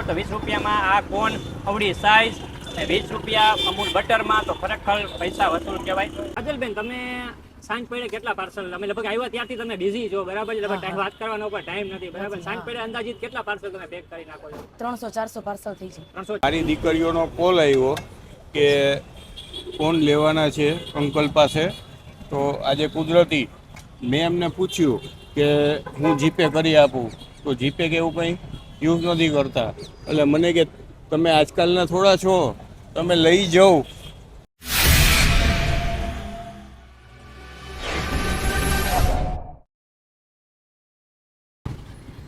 બરાબર. તો 20 રૂપિયામાં આ કોન અવળી સાઈઝ અને 20 રૂપિયા અમૂલ બટરમાં, તો ખરેખર પૈસા વસૂલ કહેવાય. કાજલબેન, તમે સાંજ પડે કેટલા પાર્સલ, અમે લગભગ આવ્યા ત્યારથી તમે બિઝી છો બરાબર, લગભગ ટાઈમ વાત કરવાનો પણ ટાઈમ નથી બરાબર. સાંજ પડે અંદાજિત કેટલા પાર્સલ તમે પેક કરી નાખો છો? 300-400 પાર્સલ થઈ છે. 300. મારી દીકરીઓનો કોલ આવ્યો કે ફોન લેવાના છે અંકલ પાસે. તો આજે કુદરતી મેં એમને પૂછ્યું કે હું જીપે કરી આપું, તો જીપે કે એવું કંઈ યુઝ નથી કરતા. એટલે મને કે તમે આજકાલના થોડા છો, તમે લઈ જાઓ.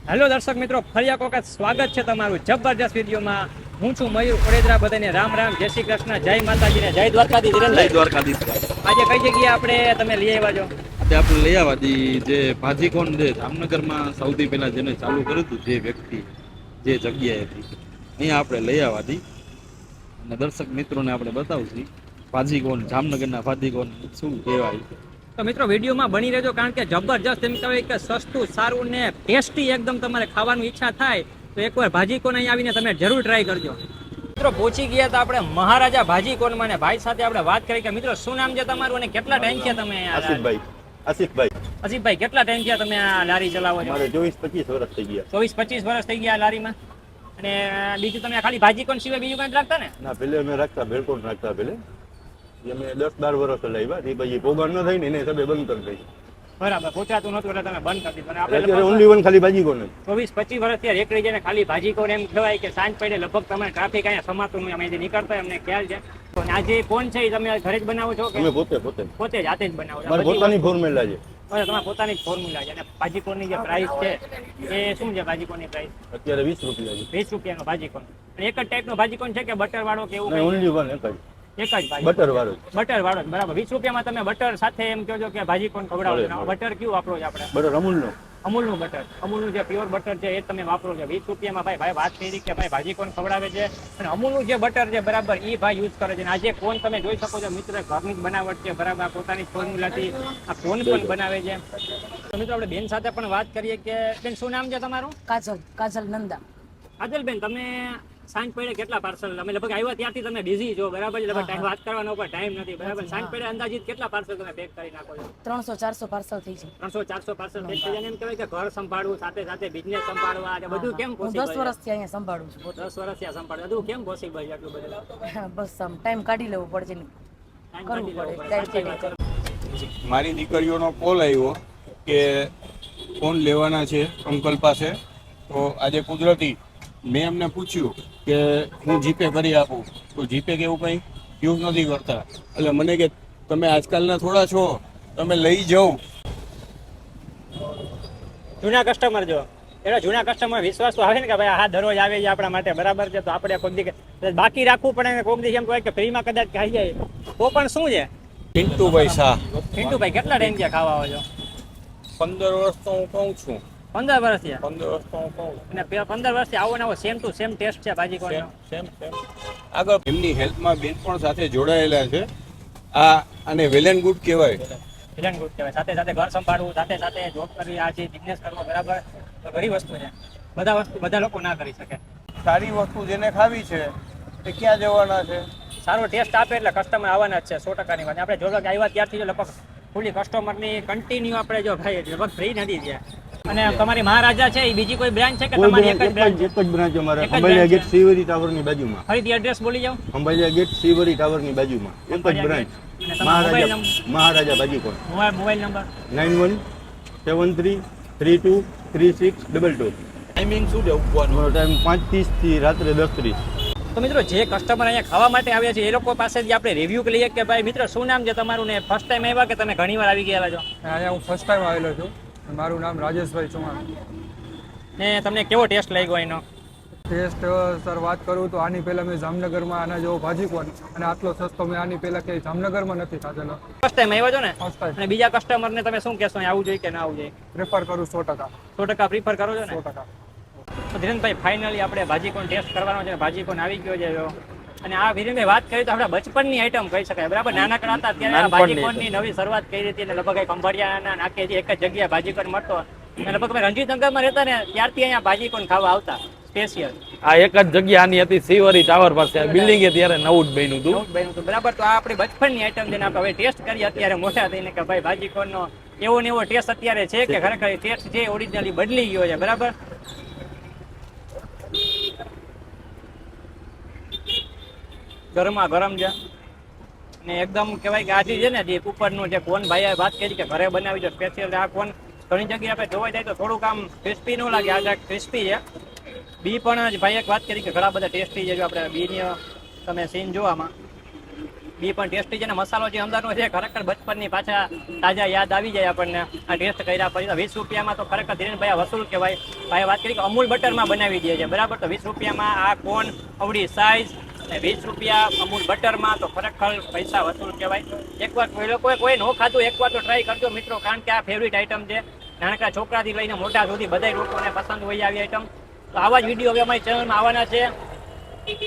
હેલો દર્શક મિત્રો, ફરી એક વખત સ્વાગત છે તમારું જબરજસ્ત વિડીયોમાં. હું છું મયુર ઓડેદરા. બધાને રામ રામ, જય શ્રી કૃષ્ણ, જય માતાજી ને જય દ્વારકાધીશ. જય દ્વારકાધીશ. આજે કઈ જગ્યાએ આપણે તમે લઈ આવ્યા છો? આજે આપણે લઈ આવ્યા હતી જે ભાજીકોન જે જામનગરમાં સૌથી પહેલા જેને ચાલુ કર્યું હતું, જે વ્યક્તિ જે જગ્યાએ હતી, અહીંયા આપણે લઈ આવ્યા હતી અને દર્શક મિત્રોને આપણે બતાવશું ભાજીકોન, જામનગરના ભાજીકોન શું કહેવાય. તો મિત્રો વિડીયોમાં બની રહેજો, કારણ કે જબરજસ્ત એમ કહેવાય કે સસ્તું, સારું ને ટેસ્ટી એકદમ તમારે ખાવાની ઈચ્છા થાય તો એકવાર ભાજીકોન અહીં આવીને તમે જરૂર ટ્રાય કરજો. મિત્રો પહોંચી ગયા હતા આપણે મહારાજા ભાજીકોનમાં ને ભાઈ સાથે આપણે વાત કરી કે મિત્રો શું નામ છે તમારું અને કેટલા ટાઈમ છે તમે? આસિફભાઈ, કેટલા ટાઈમ થયા તમે આ લારી ચલાવો છો? મારે 24-25 વર્ષ થઈ ગયા. 24-25 વર્ષ થઈ ગયા આ લારીમાં. અને બીજું તમે ખાલી ભાજીકોન સિવાય બીજું કંઈ રાખતા ને? ના, પેલે અમે રાખતા ભેળકોટ રાખતા. પેલે અમે 10-12 વર્ષ લાવ્યા તે પછી પોગાણ ન થાય ને એને હિસાબે બંધ કરી દઈ. બરાબર, પહોંચાતું નહોતું એટલે તમે બંધ કરી દીધું. અને અત્યારે આપણે ઓનલી વન ખાલી ભાજી કોને 24-25 વર્ષથી રેકડી જઈને ખાલી ભાજીકોન એમ કહેવાય કે સાંજ પડે લગભગ તમે ટ્રાફિક અહીંયા સમાતું નહીં, અમે જે નીકળતા અમને ખ્યાલ છે. તો આજે કોણ છે એ તમે ઘરે જ બનાવો છો કે અમે પોતે પોતે જ હાથે જ બનાવો છો? મારી પોતાની ફોર્મ્યુલા છે. તમારી પોતાની જ ફોર્મ્યુલા છે. અને ભાજીકોનની જે પ્રાઇસ છે એ શું છે? ભાજીકોનની પ્રાઇસ અત્યારે 20 રૂપિયા છે. 20 રૂપિયાનો ભાજીકોન. અને એક જ ટાઈપનો ભાજીકોન છે કે બટર વાળો કે એવું નહીં, કંઈ? ઓનલી વન એક જ એક જ ભાઈ બટર વાળો. બટર વાળો જ બરાબર. 20 રૂપિયામાં તમે બટર સાથે એમ કહો છો કે ભાજીકોન ખવડાવો છો. બટર કયું વાપરો છો આપણે? બટર અમૂલનો. અમૂલનું બટર, અમૂલનું જે પ્યોર બટર છે એ તમે વાપરો છો. 20 રૂપિયામાં ભાઈ વાત કરી કે ભાઈ ભાજીકોન ખવડાવે છે અને અમૂલનું જે બટર છે બરાબર એ ભાઈ યુઝ કરે છે. અને આજે કોન તમે જોઈ શકો છો મિત્ર, ઘરની જ બનાવટ છે બરાબર, પોતાની ફોર્મ્યુલાથી આ કોન પણ બનાવે છે. તો મિત્રો આપણે બેન સાથે પણ વાત કરીએ કે બેન શું નામ છે તમારું? કાજલ નંદા. કાજલબેન, તમે સાંજ પડે કેટલા પાર્સલ, અમે લગભગ આવ્યા ત્યારથી તમે બિઝી છો બરાબર, લગભગ ટાઈમ વાત કરવાનો પણ ટાઈમ નથી બરાબર. સાંજ પડે અંદાજિત કેટલા પાર્સલ તમે પેક કરી નાખો છો? 300-400 પાર્સલ થઈ છે. 300-400 પાર્સલ પેક થઈ જાય. એમ કહેવાય કે ઘર સંભાળવું, સાથે સાથે બિઝનેસ સંભાળવા, અને બધું કેમ હું પોસિબલ? 10 વર્ષથી અહીંયા સંભાળું છું. 10 વર્ષથી આ સંભાળવા બધું કેમ પોસિબલ છે આટલું બધું? બસ આમ ટાઈમ કાઢી લેવું પડે છે, કરવું પડે. સાચી વાત છે. મારી દીકરીઓનો કોલ આવ્યો કે ફોન લેવાના છે અંકલ પાસે. તો આજે કુદરતી મેં એમને પૂછ્યું કે હું જીપે કરી આપું, તો જીપે કે એવું કંઈ યુઝ નથી કરતા. એટલે મને કે તમે આજકાલના થોડા છો, તમે લઈ જાઓ. જૂના કસ્ટમર જો એનો જૂના કસ્ટમર વિશ્વાસ તો આવે ને કે ભાઈ હા દરરોજ આવે છે આપણા માટે બરાબર છે, તો આપણે કોઈક દી બાકી રાખવું પડે ને કોઈક દી એમ કહે કે ફ્રીમાં કદાચ ખાઈ જાય તો પણ શું છે? પિન્ટુભાઈ શાહ. પિન્ટુભાઈ, કેટલા ટાઈમ થયા ખાવા આવો છો? 15 વર્ષ તો હું કહું છું. 15 વર્ષ થયા. 15 વર્ષ તો હું કહું. અને 15 વર્ષથી આવો ને આવો સેમ ટુ સેમ ટેસ્ટ છે ભાજીકોનનો. સેમ આગળ એમની હેલ્થમાં બેન પણ સાથે જોડાયેલા છે. આ અને વેલ એન્ડ ગુડ કહેવાય. વિલન ગુડ કહેવાય. સાથે સાથે ઘર સંભાળવું, સાથે સાથે જોબ કરવી, આ છે બિઝનેસ કરવો બરાબર, તો ઘણી વસ્તુ છે. બધા લોકો ના કરી શકે. સારી વસ્તુ જેને ખાવી છે એ ક્યાં જવાના છે? સારો ટેસ્ટ આપે એટલે કસ્ટમર આવવાના જ છે, 100%ની વાત. આપણે જો આવ્યા ત્યારથી જો લગભગ ફૂલી કસ્ટમરની કન્ટિન્યુ આપણે જો ભાઈ લગભગ ફ્રી નથી થયા. અને તમારી મહારાજા છે એ બીજી કોઈ બ્રાન્ચ છે કે તમારી એક જ બ્રાન્ચ? એક જ બ્રાન્ચ અમારે એક જ અંબાલિયા branch ગેટ સિવરી ટાવરની બાજુમાં. ફરીથી એડ્રેસ બોલી જાઓ. અંબાલિયા ગેટ સિવરી ટાવરની બાજુમાં એક જ બ્રાન્ચ. અને તમારો મહારાજા ભાજીકોન. Mobile number 9173232362. ટાઈમિંગ શું છે ઉપવાનો? અમારો ટાઈમ 5:30 થી રાત્રે 10:30. તો મિત્રો જે કસ્ટમર અહીંયા ખાવા માટે આવ્યા છે એ લોકો પાસેથી આપણે રિવ્યુ લઈએ કે ભાઈ મિત્ર શું નામ છે તમારું ને ફર્સ્ટ ટાઈમ આવ્યા કે તમે ઘણી વાર આવી ગયેલા છો? અહીંયા હું ફર્સ્ટ ટાઈમ આવેલો છું. મારું નામ રાજેશભાઈ ચૌહાણ. ને તમને કેવો ટેસ્ટ લાગ્યો એનો? ટેસ્ટ સર વાત કરું તો આની પહેલાં મેં જામનગરમાં આના જેવો ભાજીકોન અને આટલો સસ્તો મેં આની પહેલાં ક્યાંય જામનગરમાં નથી ખાધેલો. ફર્સ્ટ ટાઈમ આવ્યા છો ને? ફર્સ્ટ ટાઈમ અને બીજા કસ્ટમરને તમે શું કહેશો અહીં આવવું જોઈએ કે ના આવવું જોઈએ? પ્રેફર કરું 100%. 100% પ્રિફર કરો છો ને? 100%. તો ધીરેનભાઈ ફાઇનલી આપણે ભાજીકોન ટેસ્ટ કરવાનો છે. ભાજીકોન આવી ગયો છે. અને આ વિરેનભાઈ વાત કરી તો આપણે બચપનની આઈટમ કહી શકાય બરાબર. નાનકડા હતા ત્યારે આ ભાજીકોનની નવી શરૂઆત કરી હતી અને લગભગ ખંભાળિયાના નાકે એક જ જગ્યાએ ભાજીકોન મળતો. અને લગભગ અમે રણજીતનગરમાં રહેતા ને ત્યારથી અહીંયા ભાજીકોન ખાવા આવતા. સ્પેશિયલ આ એક જ જગ્યા આની હતી સિવરી ટાવર પાસે બિલ્ડિંગ ત્યારે નવું જ બન્યું હતું. નવું જ બન્યું હતું બરાબર. તો આ આપણી બચપનની આઈટમ જેને આપણે હવે ટેસ્ટ કરીએ અત્યારે મોટા થઈને કે ભાઈ ભાજીકોનનો એવો ને એવો ટેસ્ટ અત્યારે છે કે ખરેખર ટેસ્ટ જે ઓરિજિનલી બદલી ગયો છે બરાબર. ગરમા ગરમ છે ને એકદમ કહેવાય કે આજે છે ને જે ઉપરનું જે કોન ભાઈએ વાત કરી કે ઘરે બનાવી દો સ્પેશિયલ. આ કોન ઘણી જગ્યાએ આપણે જોવા જાય તો થોડુંક આમ ક્રિસ્પી ન લાગે, આ ક્રિસ્પી છે. બી પણ ભાઈ એક વાત કરી કે ઘણા બધા ટેસ્ટી છે. જો આપણે બીની તમે સીન જોવામાં બી પણ ટેસ્ટી છે ને મસાલો જે અંદરનો છે ખરેખર બચપનની પાછા તાજા યાદ આવી જાય આપણને આ ટેસ્ટ કર્યા પછી. તો 20 રૂપિયામાં તો ખરેખર ધીરેનભાઈ વસૂલ કહેવાય. ભાઈ વાત કરી કે અમૂલ બટરમાં બનાવી દે છે બરાબર. તો 20 રૂપિયામાં આ કોન અવડી સાઈઝ અને 20 રૂપિયા અમૂલ બટરમાં તો ખરેખર પૈસા વસૂલ કહેવાય. એકવાર કોઈ લોકોએ કોઈ ન ખાધું એકવાર તો ટ્રાય કરજો મિત્રો, કારણ કે આ ફેવરિટ આઈટમ છે. નાનકડા છોકરાથી લઈને મોટા સુધી બધા લોકોને પસંદ હોય આવી આઈટમ. તો આવા જ વિડીયો હવે અમારી ચેનલમાં આવવાના છે.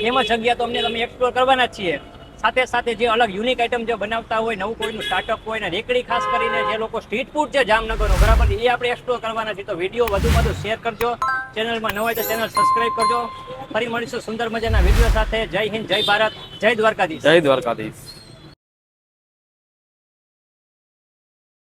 ફેમસ જગ્યા તો અમને તમે એક્સપ્લોર કરવાના જ છીએ. સાથે સાથે જે અલગ યુનિક આઈટમ જે બનાવતા હોય, નવું કોઈનું સ્ટાર્ટઅપ હોય ને રેકડી ખાસ કરીને જે લોકો સ્ટ્રીટ ફૂડ છે જામનગરનો બરાબર એ આપણે એક્સપ્લોર કરવાના છે. તો વિડીયો વધુ શેર કરજો, ચેનલમાં ન હોય તો ચેનલ સબસ્ક્રાઇબ કરજો. ફરી મળીશું સુંદર મજાના વિડીયો સાથે. જય હિન્દ, જય ભારત, જય દ્વારકાધીશ. જય દ્વારકાધીશ.